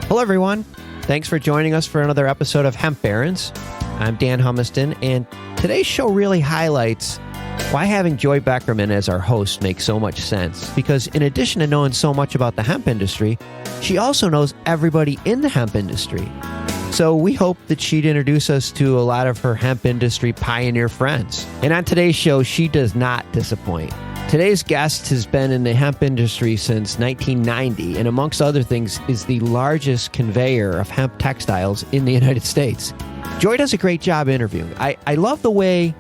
Hello, everyone. Thanks for joining us for another episode of Hemp Barons. I'm Dan Humiston, and today's show really highlights why having Joy Beckerman as our host makes so much sense. Because in addition to knowing so much about the hemp industry, she also knows everybody in the hemp industry. So we hope that she'd introduce us to a lot of her hemp industry pioneer friends. And on today's show, she does not disappoint. Today's guest has been in the hemp industry since 1990, and amongst other things, is the largest conveyor of hemp textiles in the United States. Joy does a great job interviewing. I love the way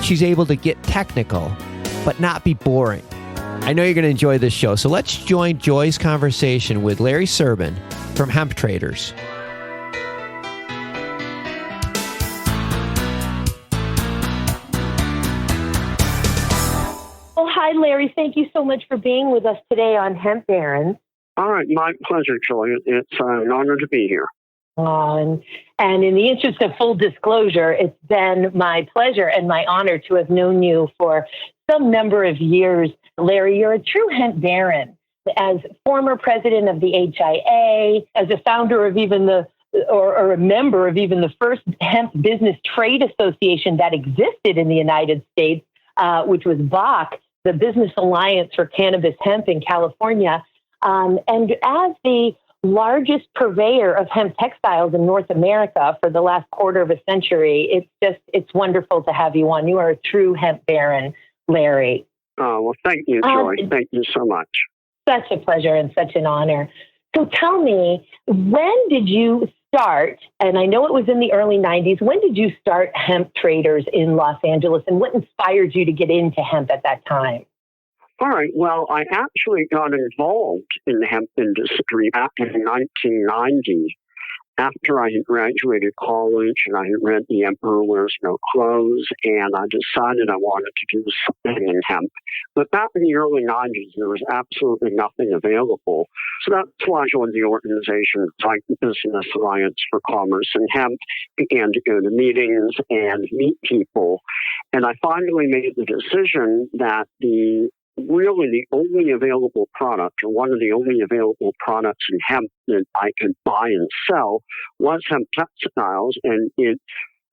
she's able to get technical, but not be boring. I know you're going to enjoy this show, so let's join Joy's conversation with Larry Serbin from Hemp Traders. Hi, Larry. Thank you so much for being with us today on Hemp Barons. All right. My pleasure, Joy. It's an honor to be here. And in the interest of full disclosure, it's been my pleasure and my honor to have known you for some number of years. Larry, you're a true hemp baron. As former president of the HIA, as a founder of even or a member of even the first hemp business trade association that existed in the United States, which was BAC, the Business Alliance for Cannabis Hemp in California. And as the largest purveyor of hemp textiles in North America for the last quarter of a century, it's wonderful to have you on. You are a true hemp baron, Larry. Oh, well, thank you, Joy. Thank you so much. Such a pleasure and such an honor. So tell me, when did you start, and I know it was in the early 90s, when did you start Hemp Traders in Los Angeles, and what inspired you to get into hemp at that time? All right. Well, I actually got involved in the hemp industry back in 1990 after I had graduated college and I had read The Emperor Wears No Clothes, and I decided I wanted to do something in hemp. But back in the early 90s, there was absolutely nothing available. So that's why I joined the organization like the Business Alliance for Commerce and Hemp, began to go to meetings and meet people. And I finally made the decision that really the only available product, or one of the only available products in hemp that I could buy and sell, was hemp textiles. And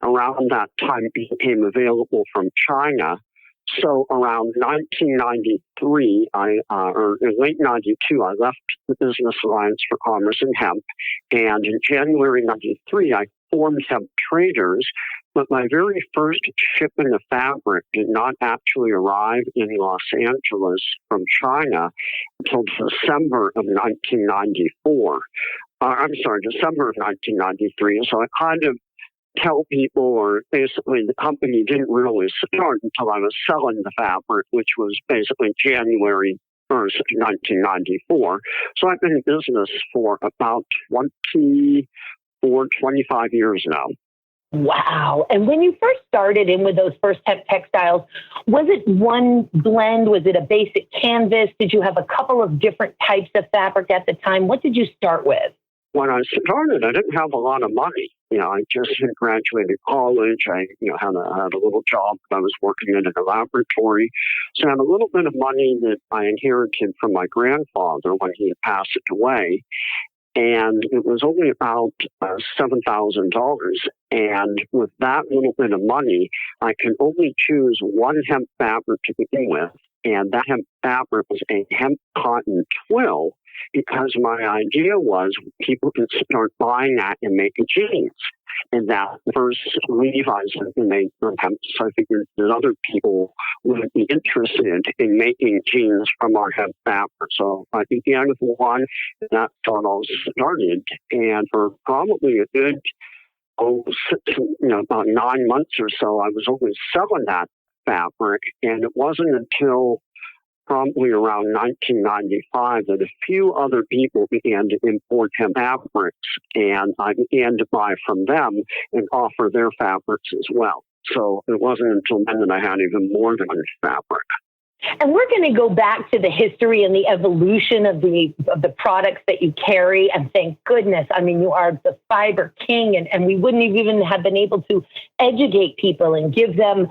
around that time it became available from China. So around 1993, or in late 92, I left the Business Alliance for Commerce and Hemp. And in January 93, I formed Hemp Traders. But my very first shipment of fabric did not actually arrive in Los Angeles from China until December of 1994. December of 1993. So I kind of tell people, or basically the company didn't really start until I was selling the fabric, which was basically January 1st, 1994. So I've been in business for about 25 years now. Wow. And when you first started in with those first hemp textiles, was it one blend? Was it a basic canvas? Did you have a couple of different types of fabric at the time? What did you start with? When I started, I didn't have a lot of money. I just had graduated college. I had a little job. I was working in a laboratory. So I had a little bit of money that I inherited from my grandfather when he had passed away. And it was only about $7,000. And with that little bit of money, I could only choose one hemp fabric to begin with. And that hemp fabric was a hemp cotton twill, because my idea was people could start buying that and make jeans. And that first Levi's had been made from hemp, so I figured that other people would be interested in making jeans from our hemp fabric. So I began with one, and that's how it all started. And for probably a good, about 9 months or so, I was only selling that fabric. And it wasn't until probably around 1995 that a few other people began to import hemp fabrics, and I began to buy from them and offer their fabrics as well. So it wasn't until then that I had even more than fabric. And we're going to go back to the history and the evolution of the products that you carry. And thank goodness, I mean, you are the fiber king, and we wouldn't even have been able to educate people and give them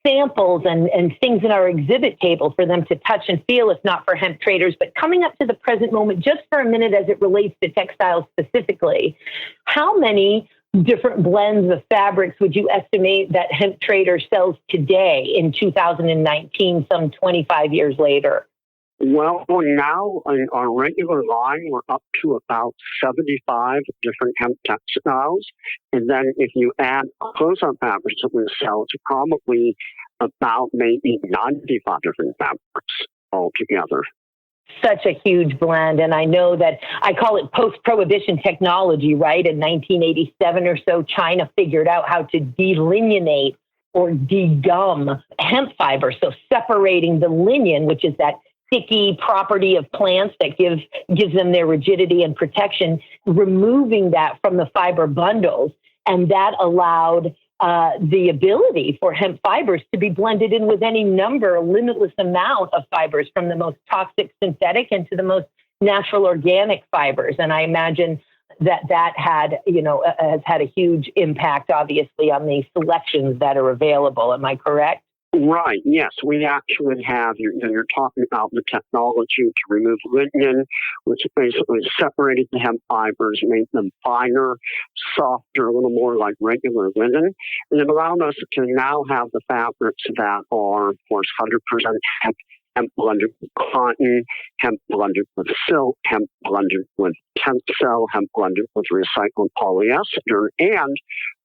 samples and things in our exhibit table for them to touch and feel, if not for hemp traders. But coming up to the present moment, just for a minute as it relates to textiles specifically, how many different blends of fabrics would you estimate that Hemp Trader sells today in 2019, some 25 years later? Well, now in our regular line, we're up to about 75 different hemp textiles. And then if you add close-on fabrics that we sell, it's probably about maybe 95 different fabrics altogether. Such a huge blend. And I know that I call it post-prohibition technology, right? In 1987 or so, China figured out how to delineate or degum hemp fiber. So separating the lignin, which is that sticky property of plants that gives them their rigidity and protection, removing that from the fiber bundles. And that allowed the ability for hemp fibers to be blended in with any number, a limitless amount of fibers, from the most toxic synthetic into the most natural organic fibers. And I imagine that had, has had a huge impact, obviously, on the selections that are available. Am I correct? Right. Yes, we actually have. You're talking about the technology to remove lignin, which basically separated the hemp fibers, made them finer, softer, a little more like regular linen, and it allowed us to now have the fabrics that are, of course, 100% hemp blended with cotton, hemp blended with silk, hemp blended with tencel, hemp blended with recycled polyester. And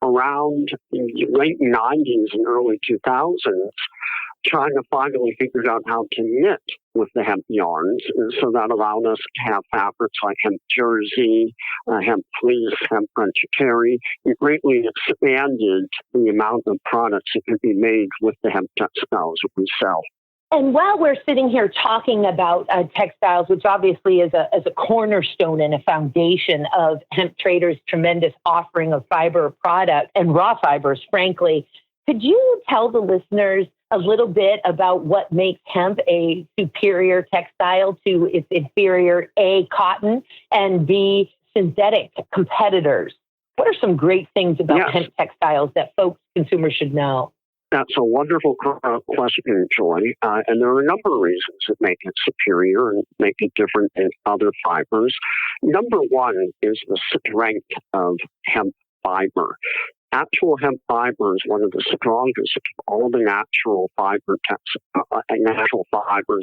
around the late 90s and early 2000s, China finally figured out how to knit with the hemp yarns. And so that allowed us to have fabrics like hemp jersey, hemp fleece, hemp terry. It greatly expanded the amount of products that could be made with the hemp textiles that we sell. And while we're sitting here talking about textiles, which obviously is a cornerstone and a foundation of Hemp Trader's tremendous offering of fiber product and raw fibers, frankly, could you tell the listeners a little bit about what makes hemp a superior textile to its inferior A, cotton, and B, synthetic competitors? What are some great things about hemp textiles that consumers should know? That's a wonderful question, Joy. And there are a number of reasons that make it superior and make it different than other fibers. Number one is the strength of hemp fiber. Actual hemp fiber is one of the strongest of all the natural fibers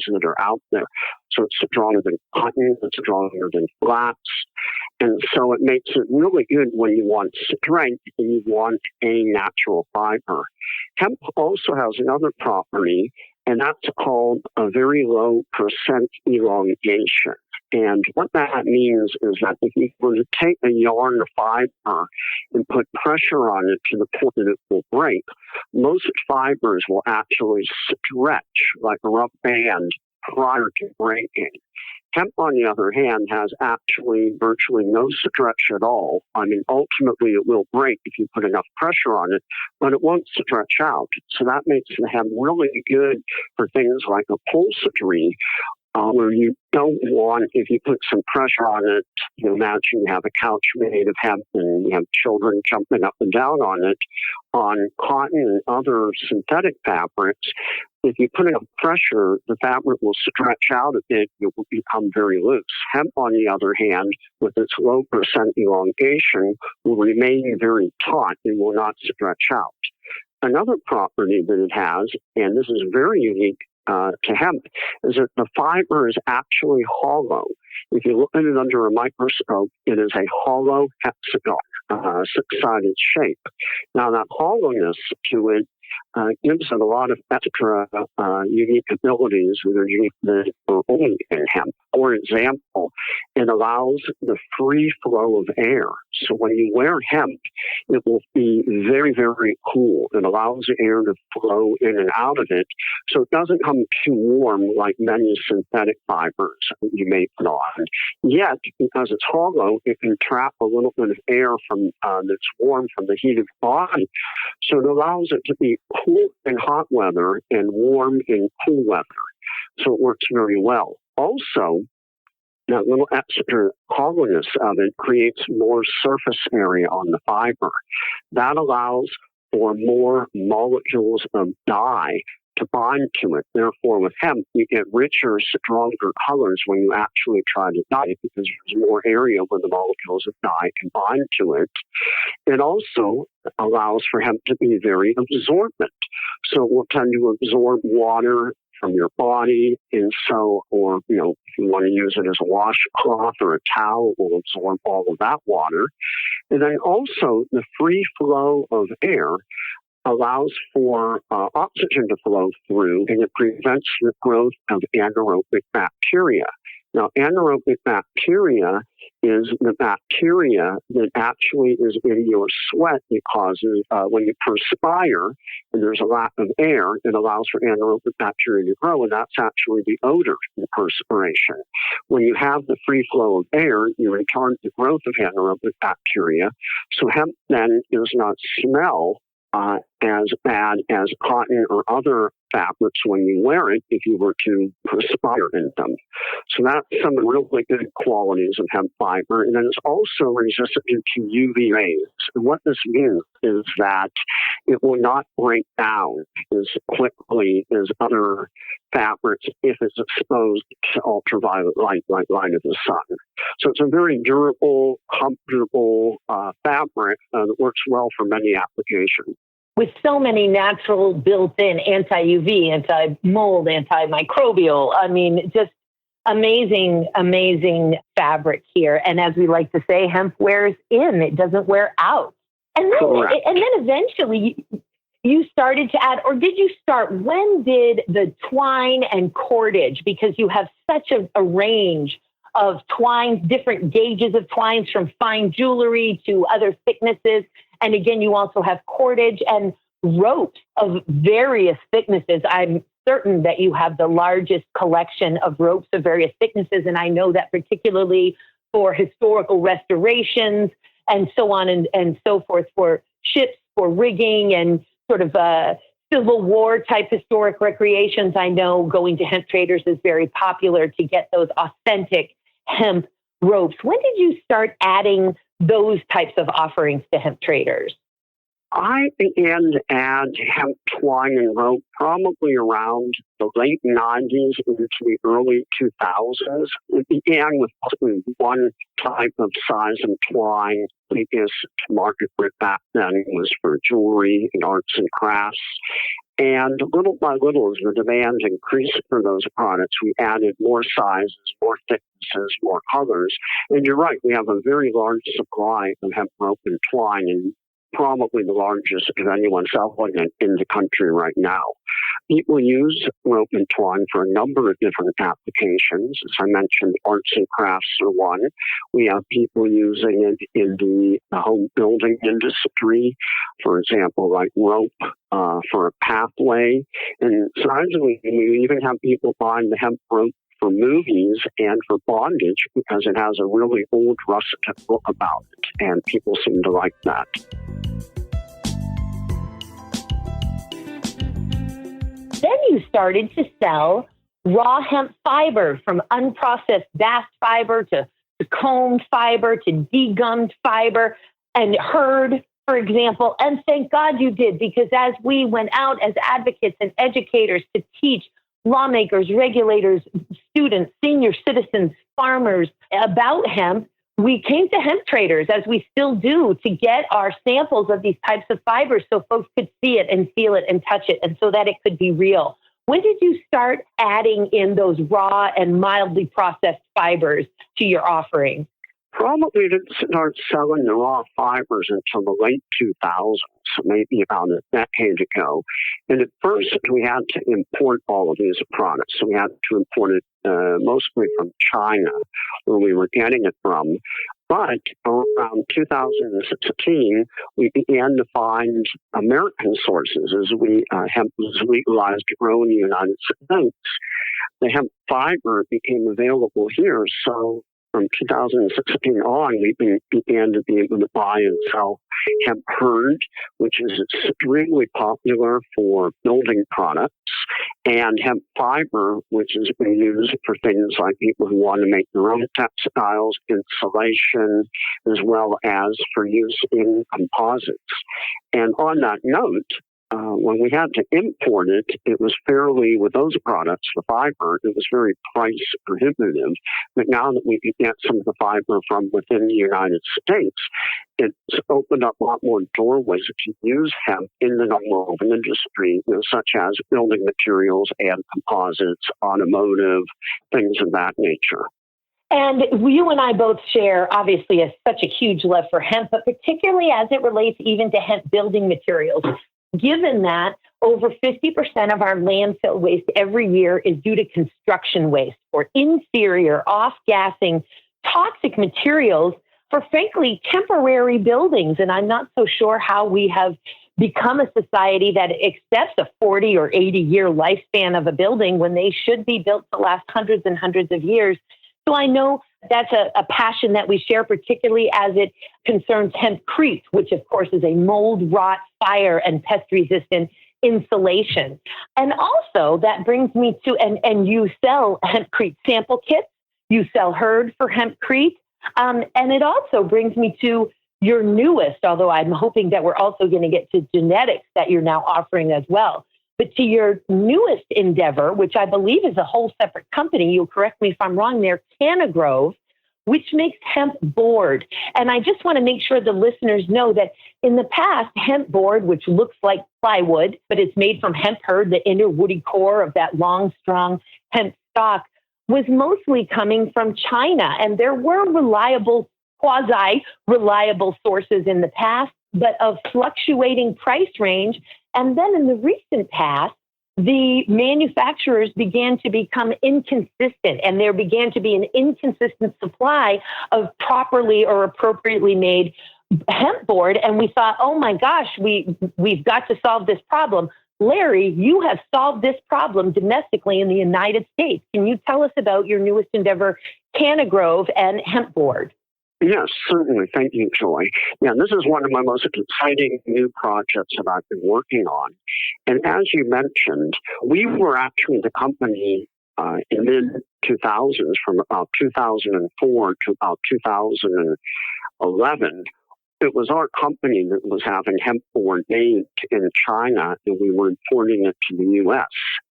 that are out there. So it's stronger than cotton, it's stronger than flax. And so it makes it really good when you want strength and you want a natural fiber. Hemp also has another property, and that's called a very low percent elongation. And what that means is that if you were to take a yarn fiber and put pressure on it to the point that it will break, most fibers will actually stretch like a rubber band prior to breaking. Hemp, on the other hand, has actually virtually no stretch at all. I mean, ultimately, it will break if you put enough pressure on it, but it won't stretch out. So that makes the hemp really good for things like upholstery, where you don't want, if you put some pressure on it, imagine you have a couch made of hemp and you have children jumping up and down on it. On cotton and other synthetic fabrics, if you put enough pressure, the fabric will stretch out a bit. It will become very loose. Hemp, on the other hand, with its low percent elongation, will remain very taut and will not stretch out. Another property that it has, and this is very unique to hemp, is that the fiber is actually hollow. If you look at it under a microscope, it is a hollow hexagon, six-sided shape. Now, that hollowness to it gives it a lot of extra unique abilities that are unique that are only in hemp. For example, it allows the free flow of air. So when you wear hemp, it will be very, very cool. It allows the air to flow in and out of it, so it doesn't come too warm like many synthetic fibers you may put on. Yet, because it's hollow, it can trap a little bit of air from that's warm from the heat of the body. So it allows it to be cool in hot weather and warm in cool weather. So it works very well. Also, that little extra hollowness of it creates more surface area on the fiber. That allows or more molecules of dye to bind to it. Therefore, with hemp, you get richer, stronger colors when you actually try to dye it because there's more area where the molecules of dye can bind to it. It also allows for hemp to be very absorbent. So it will tend to absorb water from your body, and so, or, if you want to use it as a washcloth or a towel, it will absorb all of that water. And then also the free flow of air allows for oxygen to flow through, and it prevents the growth of anaerobic bacteria. Now, anaerobic bacteria is the bacteria that actually is in your sweat because when you perspire and there's a lack of air, it allows for anaerobic bacteria to grow, and that's actually the odor in perspiration. When you have the free flow of air, you retard the growth of anaerobic bacteria, so hemp then does not smell as bad as cotton or other fabrics when you wear it if you were to perspire in them. So that's some really good qualities of hemp fiber. And then it's also resistant to UV rays. And what this means is that it will not break down as quickly as other fabrics if it's exposed to ultraviolet light, like light of the sun. So it's a very durable, comfortable fabric that works well for many applications. With so many natural built-in anti-UV, anti-mold, antimicrobial, just amazing, amazing fabric here. And as we like to say, hemp wears in, it doesn't wear out. And then eventually you started to add, or did you start, when did the twine and cordage, because you have such a range of twines, different gauges of twines from fine jewelry to other thicknesses. And again, you also have cordage and ropes of various thicknesses. I'm certain that you have the largest collection of ropes of various thicknesses. And I know that particularly for historical restorations and so on and so forth, for ships, for rigging and sort of Civil War type historic recreations. I know going to Hemp Traders is very popular to get those authentic hemp ropes. When did you start adding those types of offerings to Hemp Traders? I began to add hemp twine and rope probably around the late 90s into the early 2000s. It began with one type of size of twine. The biggest market for it back then was for jewelry and arts and crafts. And little by little, as the demand increased for those products, we added more sizes, more thicknesses, more colors. And you're right, we have a very large supply of hemp rope and twine, and probably the largest of anyone selling it in the country right now. People use rope and twine for a number of different applications. As I mentioned, arts and crafts are one. We have people using it in the home building industry, for example, like rope for a pathway. And surprisingly, we even have people buying the hemp rope for movies and for bondage because it has a really old rustic look about it, and people seem to like that. Then you started to sell raw hemp fiber, from unprocessed bast fiber to combed fiber to degummed fiber and hurd, for example. And thank God you did, because as we went out as advocates and educators to teach lawmakers, regulators, students, senior citizens, farmers about hemp, we came to Hemp Traders, as we still do, to get our samples of these types of fibers so folks could see it and feel it and touch it, and so that it could be real. When did you start adding in those raw and mildly processed fibers to your offering? Probably didn't start selling the raw fibers until the late 2000s, maybe about a decade ago. And at first, we had to import all of these products. So we had to import it mostly from China, where we were getting it from. But around 2016, we began to find American sources as hemp was legalized to grow in the United States. The hemp fiber became available here. So from 2016 on, we began to be able to buy and sell hemp hurd, which is extremely popular for building products, and hemp fiber, which is being used for things like people who want to make their own textiles, insulation, as well as for use in composites. And on that note, when we had to import it, it was fairly, with those products, the fiber, it was very price prohibitive. But now that we can get some of the fiber from within the United States, it's opened up a lot more doorways to use hemp in the nonwoven industry, such as building materials and composites, automotive, things of that nature. And you and I both share, obviously, such a huge love for hemp, but particularly as it relates even to hemp building materials. Given that over 50% of our landfill waste every year is due to construction waste or inferior, off-gassing, toxic materials for, frankly, temporary buildings. And I'm not so sure how we have become a society that accepts a 40 or 80-year lifespan of a building when they should be built to last hundreds and hundreds of years. So I know that's a passion that we share, particularly as it concerns hempcrete, which, of course, is a mold, rot, fire, and pest-resistant insulation. And also that brings me to, and you sell hempcrete sample kits, you sell hurd for hempcrete, and it also brings me to your newest, although I'm hoping that we're also going to get to genetics that you're now offering as well. But to your newest endeavor, which I believe is a whole separate company, you'll correct me if I'm wrong there, Cannagrove, which makes hemp board. And I just want to make sure the listeners know that in the past, hemp board, which looks like plywood, but it's made from hemp hurd, the inner woody core of that long, strong hemp stalk, was mostly coming from China. And there were quasi-reliable sources in the past, but of fluctuating price range. And then in the recent past, the manufacturers began to become inconsistent, and there began to be an inconsistent supply of properly or appropriately made hemp board. And we thought, oh my gosh, we've got to solve this problem. Larry, you have solved this problem domestically in the United States. Can you tell us about your newest endeavor, Cannagrove and hemp board? Yes, certainly. Thank you, Joy. Yeah, this is one of my most exciting new projects that I've been working on. And as you mentioned, we were actually the company in mid-2000s, from about 2004 to about 2011. It was our company that was having hemp board made in China, and we were importing it to the U.S.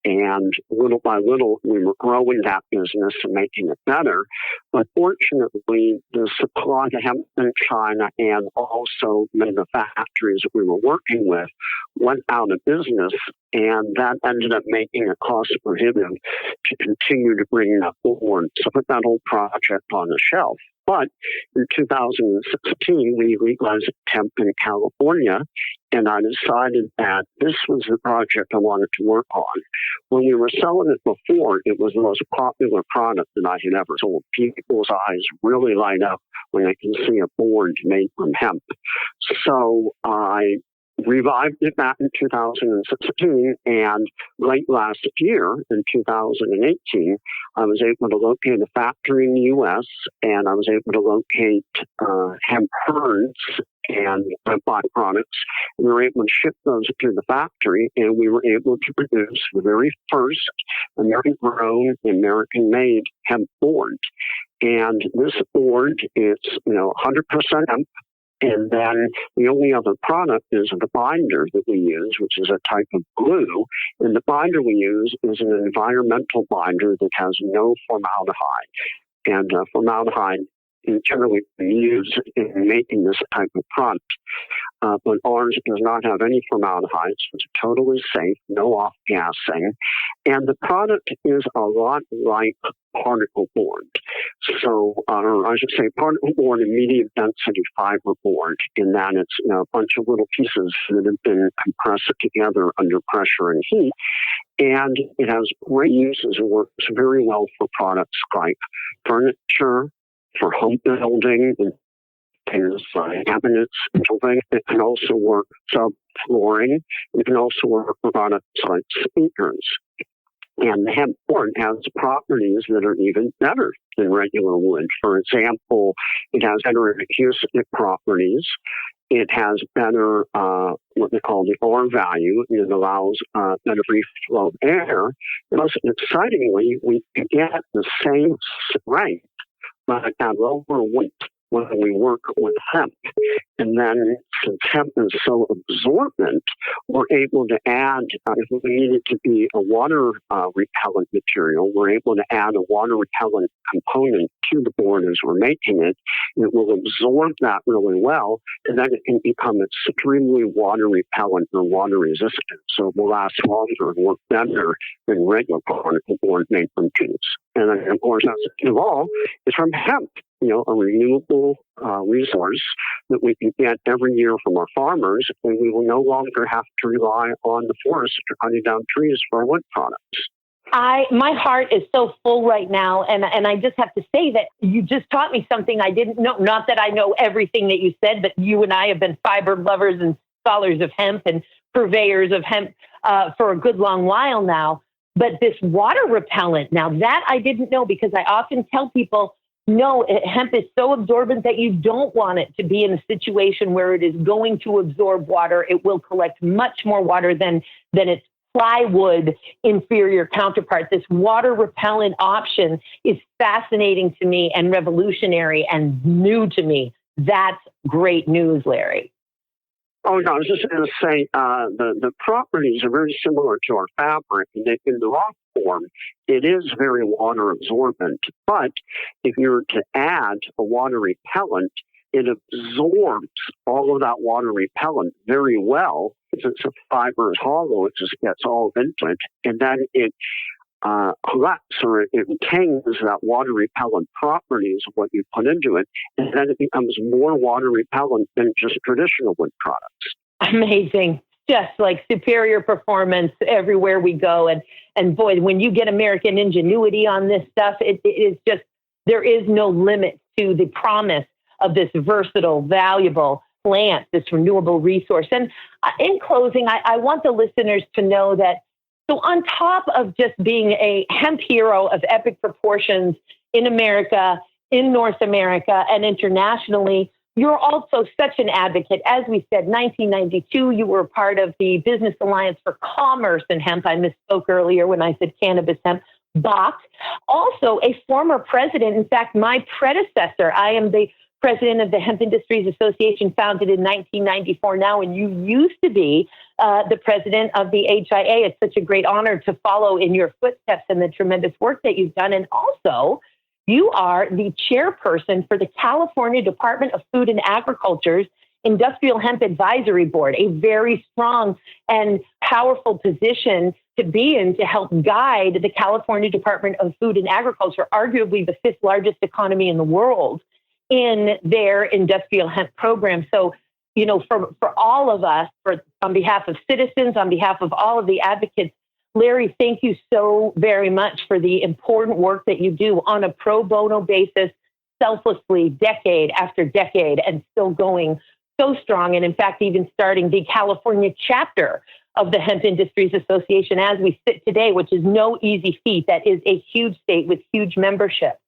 And little by little, we were growing that business and making it better. But fortunately, the supply to hemp in China and also many of the factories that we were working with went out of business. And that ended up making it cost prohibitive to continue to bring that forward. So put that whole project on the shelf. But in 2016, we legalized hemp in California, and I decided that this was the project I wanted to work on. When we were selling it before, it was the most popular product that I had ever sold. People's eyes really light up when they can see a board made from hemp. So I revived it back in 2016, and late last year, in 2018, I was able to locate a factory in the U.S., and I was able to locate hemp herds and byproducts. We were able to ship those to the factory, and we were able to produce the very first American-grown, American-made hemp board. And this board is, 100% hemp. And then the only other product is the binder that we use, which is a type of glue. And the binder we use is an environmental binder that has no formaldehyde. And formaldehyde is generally used in making this type of product. But ours does not have any formaldehyde, so it's totally safe, no off-gassing. And the product is a lot like particle board. So, or I should say particle board and medium density fiber board, in that it's a bunch of little pieces that have been compressed together under pressure and heat. And it has great uses. It works very well for products like furniture, for home building, and things like cabinets and things. It can also work subflooring. It can also work for products like speakers. And the hemp board has properties that are even better than regular wood. For example, it has better acoustic properties. It has better, what they call the R value. It allows better free flow of air. Most excitingly, we get the same strength, but at lower weight when we work with hemp. And then since hemp is so absorbent, we're able to add, if we need it to be a water repellent material, we're able to add a water repellent component to the board as we're making it. It will absorb that really well, and then it can become extremely water repellent or water resistant. So it will last longer and work better than regular particle board made from trees. And then, of course, that's all is from hemp. A renewable resource that we can get every year from our farmers, and we will no longer have to rely on the forest for cutting down trees for wood products. My heart is so full right now, and I just have to say that you just taught me something I didn't know. Not that I know everything that you said, but you and I have been fiber lovers and scholars of hemp and purveyors of hemp for a good long while now. But this water repellent, now that I didn't know, because I often tell people, no, hemp is so absorbent that you don't want it to be in a situation where it is going to absorb water. It will collect much more water than its plywood inferior counterpart. This water repellent option is fascinating to me and revolutionary and new to me. That's great news, Larry. Oh, no, I was just going to say the properties are very similar to our fabric. In the raw form, it is very water absorbent. But if you were to add a water repellent, it absorbs all of that water repellent very well. Since the fiber is hollow, it just gets all into it. And then it collects or it retains that water repellent properties of what you put into it, and then it becomes more water repellent than just traditional wood products. Amazing. Just like superior performance everywhere we go. And boy, when you get American ingenuity on this stuff, it is just, there is no limit to the promise of this versatile, valuable plant, this renewable resource. And in closing, I want the listeners to know that, so on top of just being a hemp hero of epic proportions in America, in North America, and internationally, you're also such an advocate. As we said, 1992, you were part of the Business Alliance for Commerce in Hemp. I misspoke earlier when I said cannabis hemp. BOC. Also a former president. In fact, my predecessor, I am the president of the Hemp Industries Association, founded in 1994 now, and you used to be the president of the HIA. It's such a great honor to follow in your footsteps and the tremendous work that you've done. And also, you are the chairperson for the California Department of Food and Agriculture's Industrial Hemp Advisory Board, a very strong and powerful position to be in to help guide the California Department of Food and Agriculture, arguably the fifth largest economy in the world, in their industrial hemp program. So, for all of us, on behalf of citizens, on behalf of all of the advocates, Larry, thank you so very much for the important work that you do on a pro bono basis, selflessly, decade after decade, and still going so strong. And in fact, even starting the California chapter of the Hemp Industries Association as we sit today, which is no easy feat. That is a huge state with huge membership.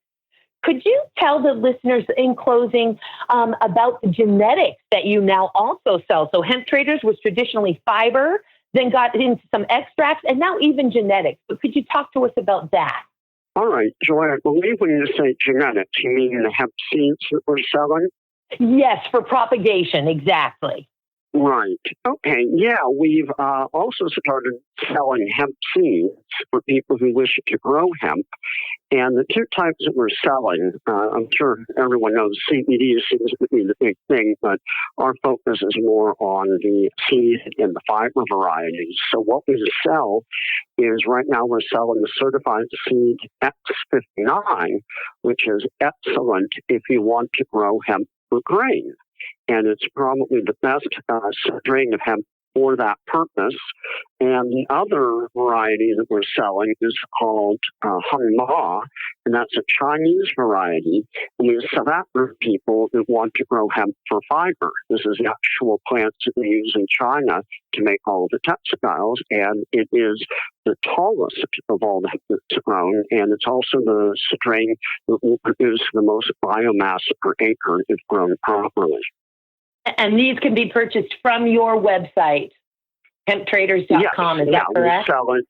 Could you tell the listeners in closing about the genetics that you now also sell? So Hemp Traders was traditionally fiber, then got into some extracts, and now even genetics. But could you talk to us about that? All right, Joy, I believe when you say genetics, you mean the hemp seeds that we're selling? Yes, for propagation, exactly. Right. Okay. Yeah, we've also started selling hemp seeds for people who wish to grow hemp. And the two types that we're selling, I'm sure everyone knows CBD seems to be the big thing, but our focus is more on the seed and the fiber varieties. So what we sell is right now we're selling the certified seed X59, which is excellent if you want to grow hemp for grain. And it's probably the best strain of hemp for that purpose. And the other variety that we're selling is called Hung Ma, and that's a Chinese variety. And we sell that for people that want to grow hemp for fiber. This is the actual plants that we use in China to make all of the textiles, and it is the tallest of all the hemp that's grown, and it's also the strain that will produce the most biomass per acre if grown properly. And these can be purchased from your website, hemp-traders.com. Yes, is that correct? We sell it.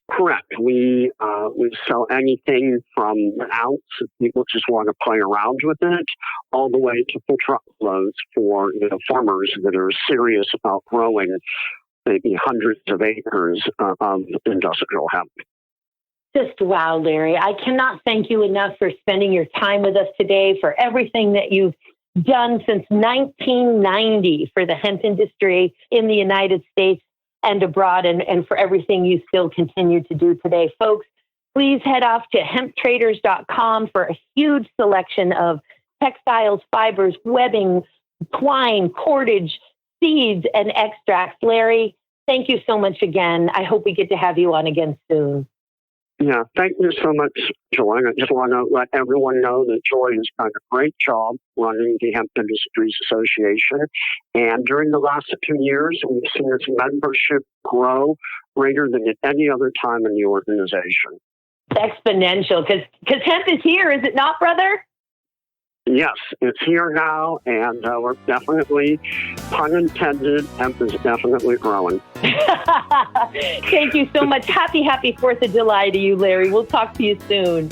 Correct. We sell anything from an ounce if people just want to play around with it, all the way to full truckloads for farmers that are serious about growing maybe hundreds of acres of industrial hemp. Just wow, Larry. I cannot thank you enough for spending your time with us today, for everything that you've done since 1990 for the hemp industry in the United States and abroad, and for everything you still continue to do today. Folks, please head off to hemp-traders.com for a huge selection of textiles, fibers, webbing, twine, cordage, seeds, and extracts. Larry, thank you so much again. I hope we get to have you on again soon. Yeah, thank you so much, Joy. I just want to let everyone know that Joy has done a great job running the Hemp Industries Association. And during the last 2 years, we've seen its membership grow greater than at any other time in the organization. Exponential, because hemp is here, is it not, brother? Yes, it's here now, and we're definitely, pun intended, hemp is definitely growing. Thank you so much. Happy 4th of July to you, Larry. We'll talk to you soon.